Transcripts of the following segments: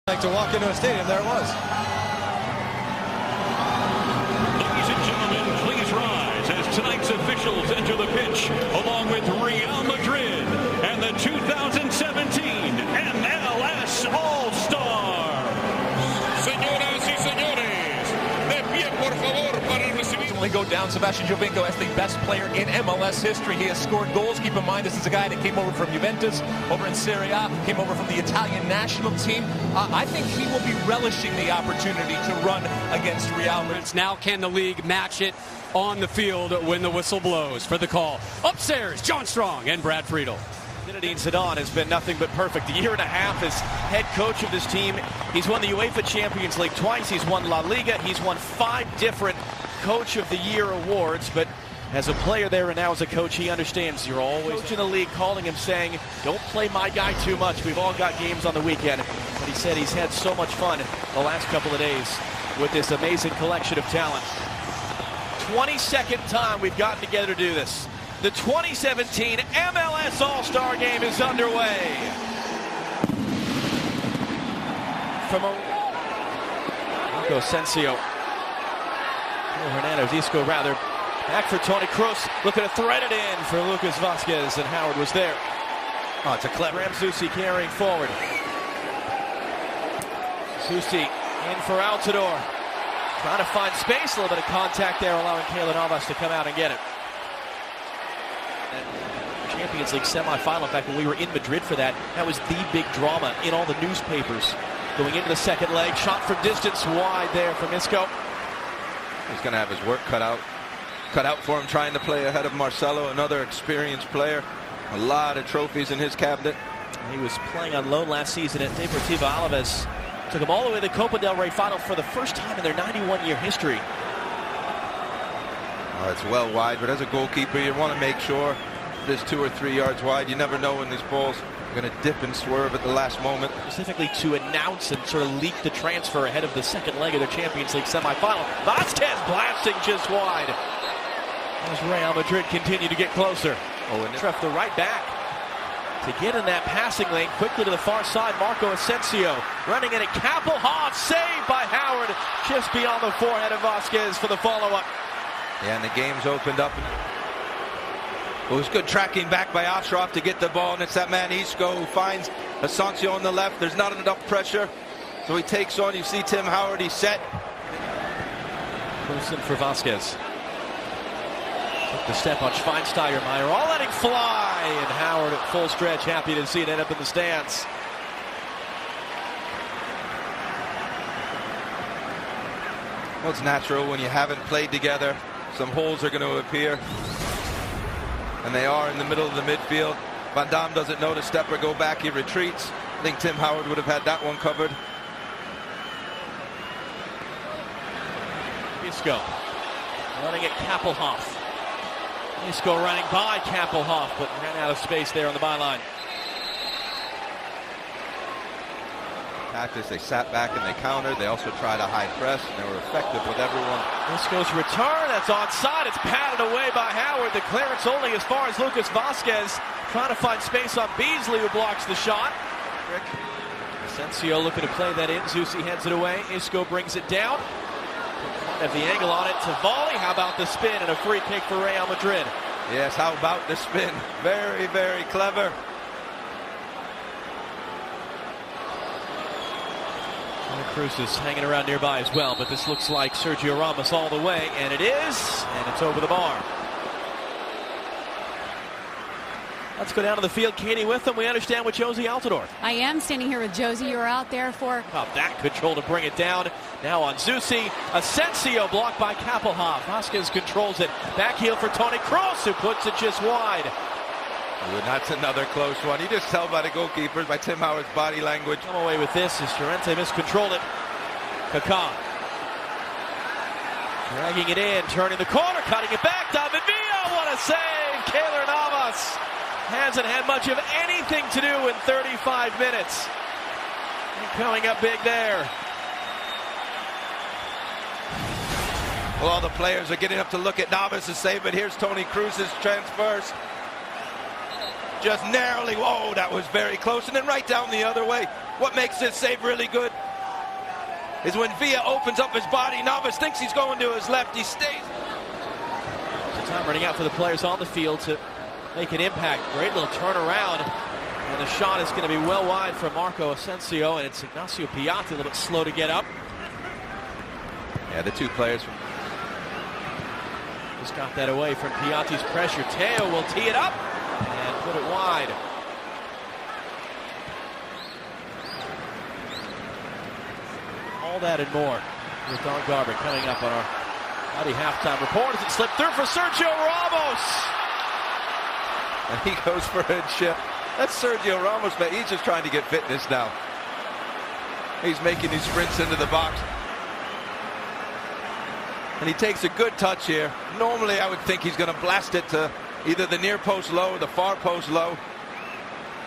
Like to walk into a stadium, there it was. Ladies and gentlemen, please rise as tonight's officials enter the pitch, along with Real Madrid and the 2017 MLS All-Stars. Señoras y señores, de pie por favor para recibir. Go down. Sebastian Giovinco as the best player in MLS history. He has scored goals. Keep in mind, this is a guy that came over from Juventus, over in Serie A, came over from the Italian national team. I think he will be relishing the opportunity to run against Real Madrid. Now can the league match it on the field when the whistle blows? For the call, upstairs, John Strong and Brad Friedel. Zinedine Zidane has been nothing but perfect. A year and a half as head coach of this team. He's won the UEFA Champions League twice. He's won La Liga. He's won 5 different Coach of the Year awards, but as a player there and now as a coach, he understands you're always coach in the league, calling him saying, don't play my guy too much. We've all got games on the weekend. But he said he's had so much fun the last couple of days with this amazing collection of talent. 22nd time we've gotten together to do this. The 2017 MLS All-Star Game is underway. From Marco Asensio. Hernandez, Isco rather, back for Toni Kroos, looking to thread it in for Lucas Vazquez, and Howard was there. Oh, it's a clever Ramsey carrying forward. Susi in for Altidore, trying to find space, a little bit of contact there, allowing Keylor Navas to come out and get it. And Champions League semifinal, in fact, when we were in Madrid for that, that was the big drama in all the newspapers. Going into the second leg, shot from distance, wide there from Isco. He's going to have his work cut out for him, trying to play ahead of Marcelo, another experienced player. A lot of trophies in his cabinet. He was playing on loan last season at Deportivo Alaves. Took him all the way to the Copa del Rey final for the first time in their 91-year history. Oh, it's well wide, but as a goalkeeper, you want to make sure there's 2 or 3 yards wide. You never know when these balls are going to dip and swerve at the last moment. Specifically to announce and sort of leak the transfer ahead of the second leg of their Champions League semifinal. Vazquez blasting just wide. As Real Madrid continue to get closer. Oh, and Treff the right back to get in that passing lane quickly to the far side. Marco Asensio running in at Kappelhoff, saved by Howard just beyond the forehead of Vazquez for the follow-up. Yeah, and the game's opened up. It was good tracking back by Ashraf to get the ball, and it's that man Isco who finds Asensio on the left. There's not enough pressure, so he takes on. You see Tim Howard, he's set. Close in for Vazquez. Took the step on Schweinsteiger. All letting fly, and Howard at full stretch, happy to see it end up in the stands. Well, it's natural when you haven't played together. Some holes are going to appear. And they are in the middle of the midfield. Van Damme doesn't know to step or go back. He retreats. I think Tim Howard would have had that one covered. Isco running at Kappelhoff. Isco running by Kappelhoff, but ran out of space there on the byline. They sat back and they countered. They also tried a high press, and they were effective with everyone. Isco's return, that's onside. It's patted away by Howard. The clearance only as far as Lucas Vazquez, trying to find space on Beasley, who blocks the shot. Asensio looking to play that in. Zusi heads it away. Isco brings it down. Have the angle on it to volley. How about the spin and a free kick for Real Madrid? Yes, how about the spin? Very, very clever. Cruz is hanging around nearby as well, but this looks like Sergio Ramos all the way, and it is, and it's over the bar. Let's go down to the field. Katie with them. We understand with Josie Altidore. I am standing here with Josie. You were out there for... That control to bring it down. Now on Zusi. Asensio blocked by Kappelhoff. Vazquez controls it. Back heel for Toni Kroos, who puts it just wide. Ooh, that's another close one. You just tell by the goalkeepers, by Tim Howard's body language. Come away with this as Llorente miscontrolled it. Kaká dragging it in, turning the corner, cutting it back. David Villa, what a save! Keylor Navas hasn't had much of anything to do in 35 minutes. And coming up big there. Well, all the players are getting up to look at Navas' save, but here's Toni Kroos's transfers. Just narrowly, whoa, that was very close. And then right down the other way. What makes this save really good is when Villa opens up his body. Navas thinks he's going to his left. He stays. Time running out for the players on the field to make an impact. Great little turnaround. And the shot is going to be well wide from Marco Asensio, and it's Ignacio Piatti a little bit slow to get up. Yeah, the two players just got that away from Piatti's pressure. Teo will tee it up and put it wide. All that and more with Don Garber coming up on our Audi halftime report as it slipped through for Sergio Ramos. And he goes for a chip. That's Sergio Ramos, but he's just trying to get fitness now. He's making these sprints into the box. And he takes a good touch here. Normally I would think he's going to blast it to either the near post low or the far post low.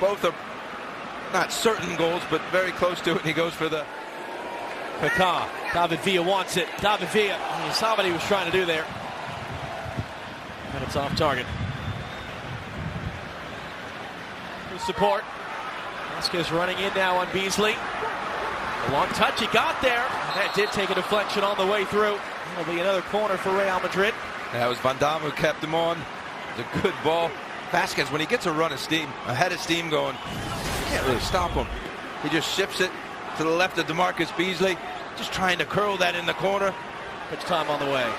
Both are not certain goals, but very close to it. And he goes for the Kaká. David Villa wants it. David Villa. You saw what he was trying to do there. And it's off target. Good support. Vasquez running in now on Beasley. A long touch, he got there. That did take a deflection on the way through. It'll be another corner for Real Madrid. That was Van Damme who kept him on. It's a good ball. Vasquez, when he gets a run of steam, a head of steam going, you can't really stop him. He just shifts it to the left of DeMarcus Beasley, just trying to curl that in the corner. Much time on the way.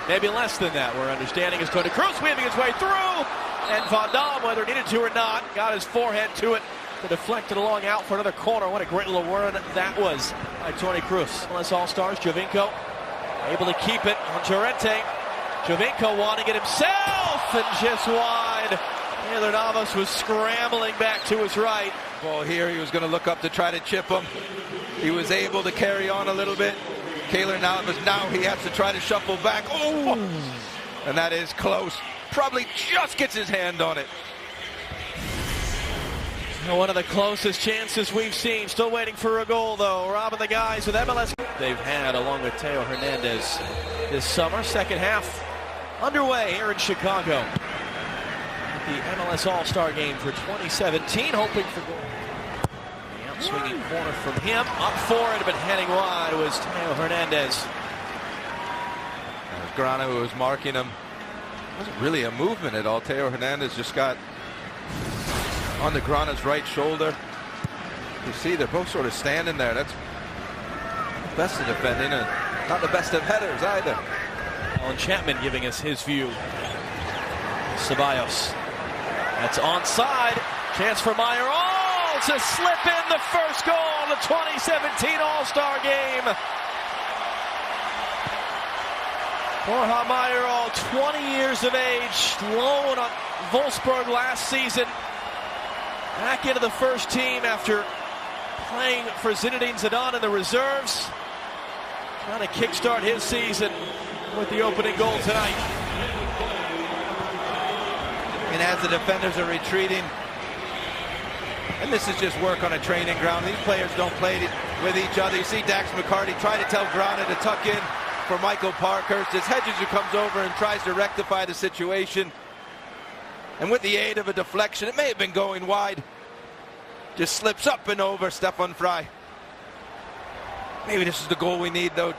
Maybe less than that. We're understanding is Toni Kroos weaving his way through. And Van Damme, whether he needed to or not, got his forehead to it to deflect it along out for another corner. What a great little run that was by Toni Kroos. MLS All-Stars, Jovinko able to keep it on Llorente. Jovinko wanting it himself and just wide. Taylor Navas was scrambling back to his right. Ball here, he was going to look up to try to chip him. He was able to carry on a little bit. Keylor Navas, now he has to try to shuffle back. Oh! And that is close. Probably just gets his hand on it. One of the closest chances we've seen. Still waiting for a goal, though. Robbing the guys with MLS. They've had, along with Teo Hernandez this summer. Second half underway here in Chicago. The MLS All-Star game for 2017. Hoping for goal. The out-swinging corner from him. Up for it, but heading wide was Teo Hernandez. That was Grana who was marking him. Wasn't really a movement at all. Teo Hernandez just got on the Grana's right shoulder. You see, they're both sort of standing there. That's the best of defending and not the best of headers either. Alan Chapman giving us his view. Ceballos. That's onside. Chance for Meyer. Oh, to slip in the first goal of the 2017 All-Star game. Borja Mayoral, 20 years of age, loan on Wolfsburg last season. Back into the first team after playing for Zinedine Zidane in the reserves. Trying to kickstart his season with the opening goal tonight. And as the defenders are retreating, and this is just work on a training ground. These players don't play with each other. You see Dax McCarty try to tell Grana to tuck in for Michael Parkhurst. It's Hedges who comes over and tries to rectify the situation. And with the aid of a deflection, it may have been going wide. Just slips up and over Stefan Frei. Maybe this is the goal we need, though.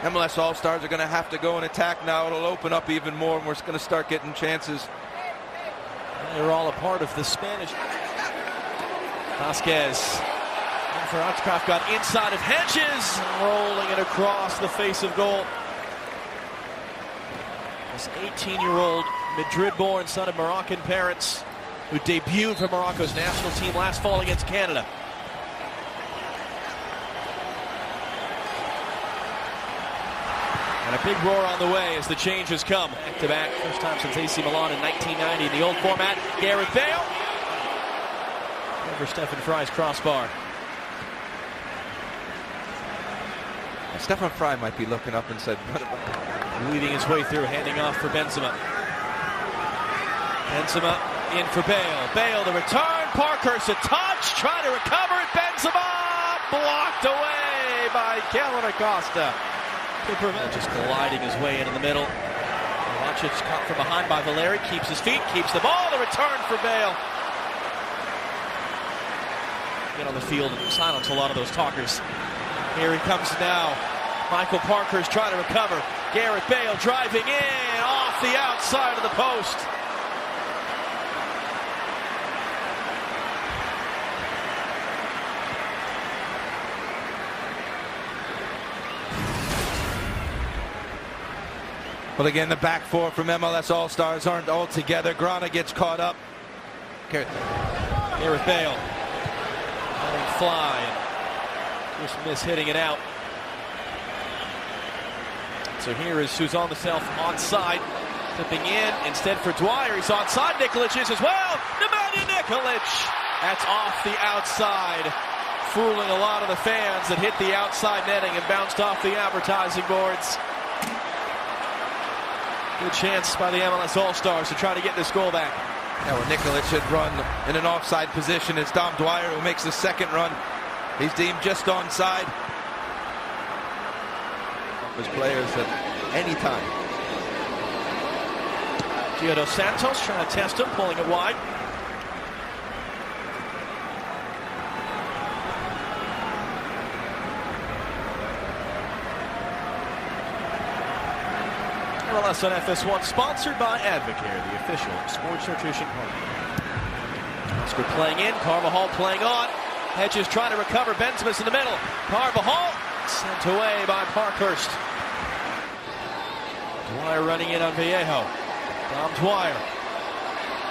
MLS All-Stars are going to have to go and attack now. It'll open up even more, and we're going to start getting chances. They're all a part of the Spanish. Vasquez. And for Archcroft got inside of Hedges, rolling it across the face of goal. This 18-year-old Madrid-born son of Moroccan parents who debuted for Morocco's national team last fall against Canada. And a big roar on the way as the changes come. Back-to-back, first time since AC Milan in 1990 in the old format. Gareth Bale. Over Stefan Frei's crossbar. Stefan Frei might be looking up and said, what about... Weaving his way through, handing off for Benzema. Benzema in for Bale. Bale the return. Parkhurst a touch. Trying to recover it. Benzema blocked away by Kellen Acosta. To prevent just gliding his way into the middle. Lucic caught from behind by Valeri. Keeps his feet. Keeps the ball. The return for Bale. Get on the field and silence a lot of those talkers. Here he comes now. Michael Parker's trying to recover. Gareth Bale driving in off the outside of the post. But again, the back four from MLS All-Stars aren't all together. Grana gets caught up. Gareth Bale letting fly. Just miss hitting it out. So here is who's on the self onside. Tipping in instead for Dwyer. He's onside. Nikolic is as well. Nemanja Nikolic. That's off the outside. Fooling a lot of the fans that hit the outside netting and bounced off the advertising boards. Good chance by the MLS All-Stars to try to get this goal back. Now where Nikolic had run in an offside position, it's Dom Dwyer who makes the second run. He's deemed just onside. His players at any time. Gio dos Santos trying to test him, pulling it wide. MLS on FS1, sponsored by Advocare, the official sports nutrition partner. Oscar playing in, Carvajal playing on. Hedges trying to recover, Benzema's in the middle. Carvajal sent away by Parkhurst. Dwyer running in on Vallejo. Dom Dwyer.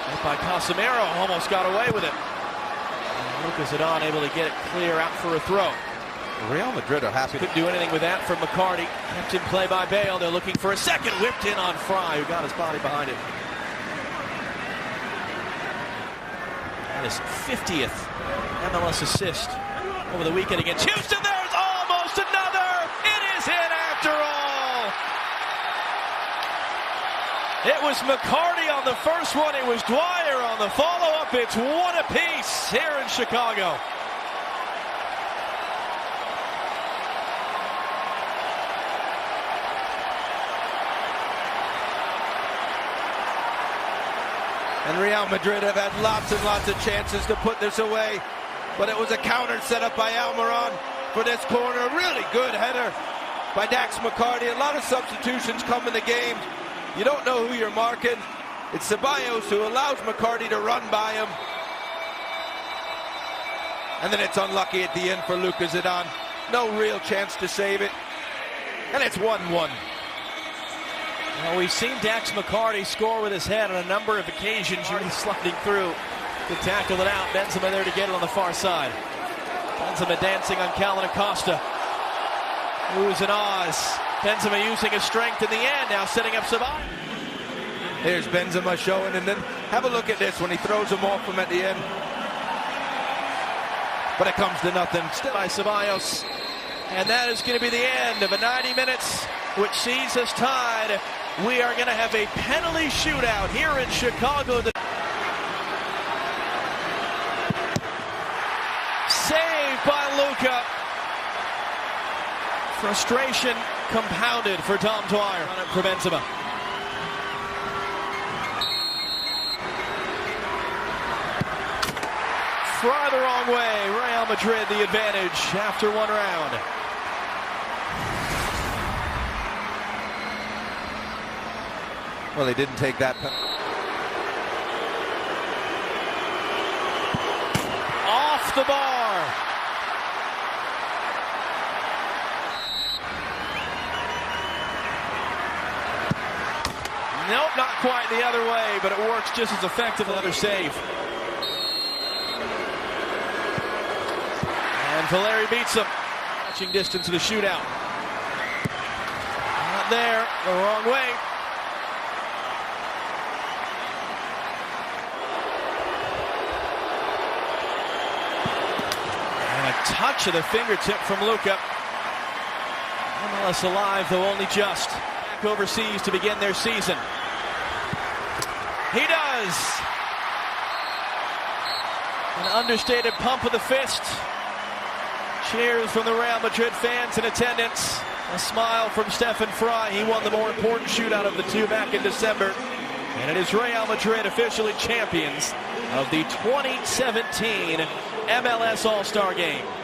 Hit by Casemiro, almost got away with it. And Lucas Zidane able to get it clear out for a throw. Real Madrid are happy. Couldn't do anything with that from McCarty. Kept in play by Bale. They're looking for a second. Whipped in on Fry, who got his body behind it. And his 50th MLS assist over the weekend against Houston. There's almost another. It is in after all. It was McCarty on the first one. It was Dwyer on the follow-up. It's one apiece here in Chicago. And Real Madrid have had lots and lots of chances to put this away. But it was a counter set up by Almiron for this corner. A really good header by Dax McCarty. A lot of substitutions come in the game. You don't know who you're marking. It's Ceballos who allows McCarty to run by him. And then it's unlucky at the end for Lucas Zidane. No real chance to save it. And it's 1-1. Well, we've seen Dax McCarty score with his head on a number of occasions. Already sliding through to tackle it out. Benzema there to get it on the far side. Benzema dancing on Calvin Acosta. Oohs and ahs. Benzema using his strength in the end, now setting up Ceballos. Here's Benzema showing, and then have a look at this when he throws him off him at the end. But it comes to nothing. Still by Ceballos. And that is going to be the end of a 90 minutes, which sees us tied. We are going to have a penalty shootout here in Chicago. Saved by Luka. Frustration compounded for Dom Dwyer. For Benzema. Fry the wrong way. Real Madrid the advantage after one round. Well, they didn't take that penalty. Off the bar. Nope, not quite the other way, but it works just as effective. Another save. And Valeri beats him. Touching distance of the shootout. Not there, the wrong way. And a touch of the fingertip from Luka. MLS alive, though only just. Back overseas to begin their season. He does. An understated pump of the fist. Cheers from the Real Madrid fans in attendance. A smile from Stefan Fry. He won the more important shootout of the two back in December. And it is Real Madrid officially champions of the 2017 MLS All-Star Game.